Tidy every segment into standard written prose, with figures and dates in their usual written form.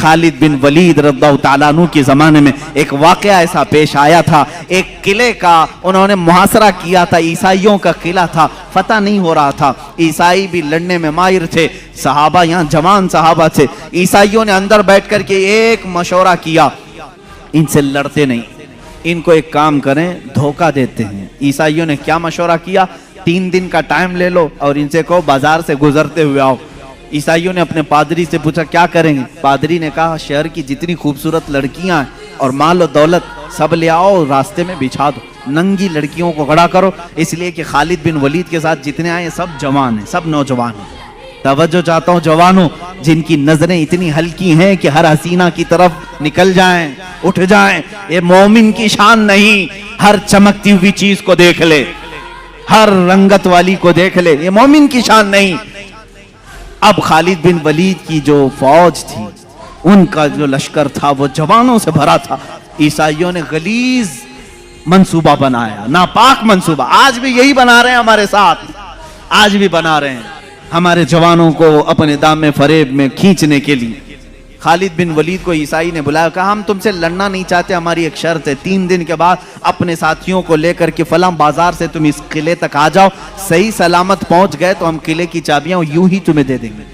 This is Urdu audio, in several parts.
خالد بن ولید رضی اللہ تعالیٰ عنہ کے زمانے میں ایک واقعہ ایسا پیش آیا تھا. ایک قلعے کا انہوں نے محاصرہ کیا تھا, عیسائیوں کا قلعہ تھا, فتح نہیں ہو رہا تھا. عیسائی بھی لڑنے میں ماہر تھے, صحابہ یہاں جوان صحابہ تھے. عیسائیوں نے اندر بیٹھ کر کے ایک مشورہ کیا, ان سے لڑتے نہیں, ان کو ایک کام کریں, دھوکہ دیتے ہیں. عیسائیوں نے کیا مشورہ کیا, 3 دن کا ٹائم لے لو اور ان سے کہو بازار سے گزرتے ہوئے آؤ. عیسائیوں نے اپنے پادری سے پوچھا کیا کریں گے؟ پادری نے کہا شہر کی جتنی خوبصورت لڑکیاں ہیں اور مال و دولت سب لے آؤ, راستے میں بچھا دو, ننگی لڑکیوں کو کھڑا کرو, اس لیے کہ خالد بن ولید کے ساتھ جتنے آئے سب جوان ہیں, سب نوجوان ہیں. توجہ چاہتا ہوں جوانوں, جن کی نظریں اتنی ہلکی ہیں کہ ہر حسینہ کی طرف نکل جائیں, اٹھ جائیں. یہ مومن کی شان نہیں, ہر چمکتی ہوئی چیز کو دیکھ لے, ہر رنگت والی کو دیکھ لے, یہ مومن کی شان نہیں. اب خالد بن ولید کی جو فوج تھی, ان کا جو لشکر تھا وہ جوانوں سے بھرا تھا. عیسائیوں نے غلیظ منصوبہ بنایا, ناپاک منصوبہ. آج بھی یہی بنا رہے ہیں ہمارے ساتھ, آج بھی بنا رہے ہیں ہمارے جوانوں کو اپنے دام فریب میں کھینچنے کے لیے. خالد بن ولید کو عیسائی نے بلایا, کہا ہم تم سے لڑنا نہیں چاہتے, ہماری ایک شرط ہے, 3 دن کے بعد اپنے ساتھیوں کو لے کر کے فلاں بازار سے تم اس قلعے تک آ جاؤ, صحیح سلامت پہنچ گئے تو ہم قلعے کی چابیاں یوں ہی تمہیں دے دیں گے,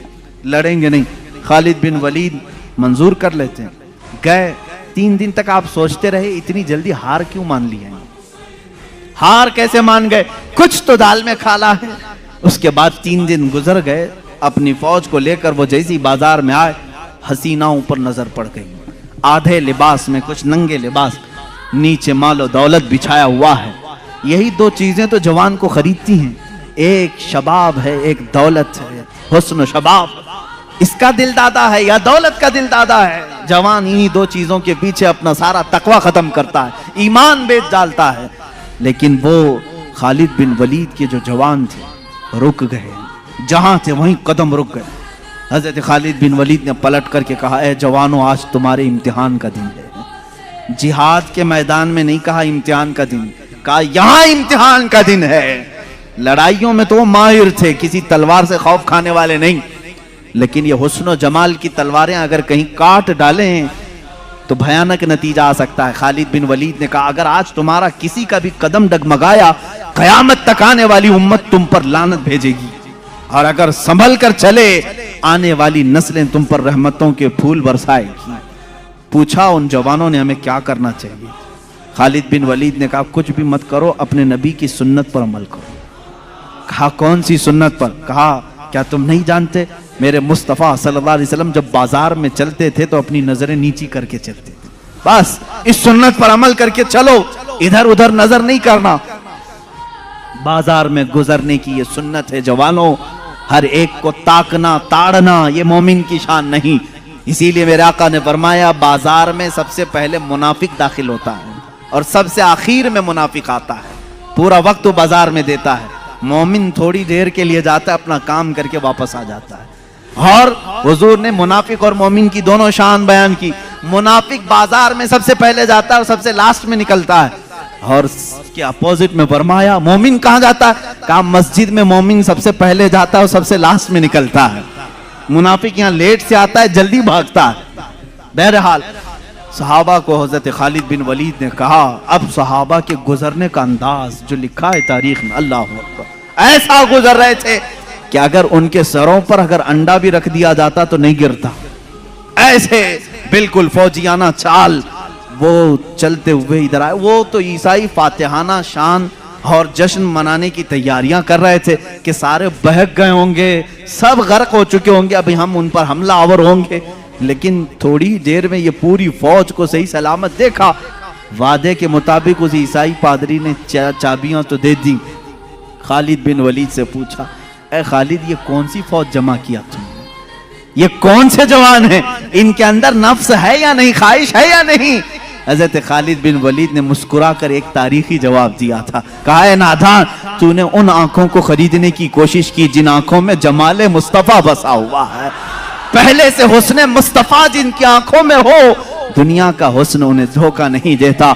لڑیں گے نہیں. خالد بن ولید منظور کر لیتے ہیں. گئے, 3 دن تک آپ سوچتے رہے اتنی جلدی ہار کیوں مان لی ہے, ہار کیسے مان گئے, کچھ تو دال میں کھالا ہے. اس کے بعد 3 دن گزر گئے, اپنی فوج کو لے کر وہ جیسی بازار میں آئے, حسیناؤں پر نظر پڑ گئی, آدھے لباس میں, کچھ ننگے لباس, نیچے مال و دولت بچھایا ہوا ہے. یہی 2 چیزیں تو جوان کو خریدتی ہیں, ایک شباب ہے, ایک دولت ہے, حسن و شباب. اس کا دل دادا ہے یا دولت کا دل دادا ہے؟ جوان انہی 2 چیزوں کے پیچھے اپنا سارا تقوی ختم کرتا ہے, ایمان بیچ ڈالتا ہے. لیکن وہ خالد بن ولید کے جو جوان تھے رک گئے, جہاں تھے وہیں قدم رک گئے. حضرت خالد بن ولید نے پلٹ کر کے کہا اے جوانوں, آج تمہارے امتحان کا دن ہے. جہاد کے میدان میں نہیں کہا امتحان کا دن, کہا یہاں امتحان کا دن ہے. لڑائیوں میں تو وہ ماہر تھے, کسی تلوار سے خوف کھانے والے نہیں, لیکن یہ حسن و جمال کی تلواریں اگر کہیں کاٹ ڈالیں تو بھیانک نتیجہ آ سکتا ہے. خالد بن ولید نے کہا اگر آج تمہارا کسی کا بھی قدم ڈگمگایا, قیامت تک آنے والی امت تم پر لعنت بھیجے گی, اور اگر سنبھل کر چلے آنے والی نسلیں تم پر رحمتوں کے پھول برسائے گی. پوچھا ان جوانوں نے ہمیں کیا کرنا چاہیے؟ خالد بن ولید نے کہا کچھ بھی مت کرو, اپنے نبی کی سنت پر عمل کرو. کہا کون سی سنت پر؟ کہا کیا تم نہیں جانتے میرے مصطفیٰ صلی اللہ علیہ وسلم جب بازار میں چلتے تھے تو اپنی نظریں نیچی کر کے چلتے تھے, بس اس سنت پر عمل کر کے چلو, ادھر ادھر نظر نہیں کرنا. بازار میں گزرنے کی یہ سنت ہے جوانوں, ہر ایک کو تاکنا تاڑنا یہ مومن کی شان نہیں. اسی لیے میرے آقا نے فرمایا بازار میں سب سے پہلے منافق داخل ہوتا ہے اور سب سے آخر میں منافق آتا ہے. پورا وقت وہ بازار میں دیتا ہے, مومن تھوڑی دیر کے لیے جاتا ہے, اپنا کام کر کے واپس آ جاتا ہے. اور حضور نے منافق اور مومن کی دونوں شان بیان کی. منافق بازار میں سب سے پہلے جاتا ہے اور سب سے لاسٹ میں نکلتا ہے, اور اس کے اپوزٹ میں فرمایا مومن کہاں جاتا ہے؟ کہا مسجد میں مومن سب سے پہلے جاتا ہے اور سب سے لاسٹ میں نکلتا ہے. منافق یہاں لیٹ سے آتا ہے, جلدی بھاگتا ہے. بہرحال صحابہ کو حضرت خالد بن ولید نے کہا, اب صحابہ کے گزرنے کا انداز جو لکھا ہے تاریخ میں, اللہ اکبر, ایسا گزر رہے تھے کہ اگر ان کے سروں پر اگر انڈا بھی رکھ دیا جاتا تو نہیں گرتا. ایسے بالکل فوجیانہ چال, وہ چلتے ہوئے ادھر آئے. وہ تو عیسائی فاتحانہ شان اور جشن منانے کی تیاریاں کر رہے تھے کہ سارے بہک گئے ہوں گے, سب غرق ہو چکے ہوں گے, ابھی ہم ان پر حملہ آور ہوں گے. لیکن تھوڑی دیر میں یہ پوری فوج کو صحیح سلامت دیکھا. وعدے کے مطابق اس عیسائی پادری نے چابیاں تو دے دی. خالد بن ولید سے پوچھا اے خالد یہ کون سی فوج جمع کیا تم نے, یہ کون سے جوان ہیں, ان کے اندر نفس ہے یا نہیں, خواہش ہے یا نہیں؟ حضرت خالد بن ولید نے مسکرا کر ایک تاریخی جواب دیا تھا. کہا اے نادان, تو نے ان آنکھوں کو خریدنے کی کوشش کی جن آنکھوں میں جمال مصطفیٰ بسا ہوا ہے. پہلے سے حسن مصطفیٰ جن کی آنکھوں میں ہو, دنیا کا حسن انہیں دھوکہ نہیں دیتا.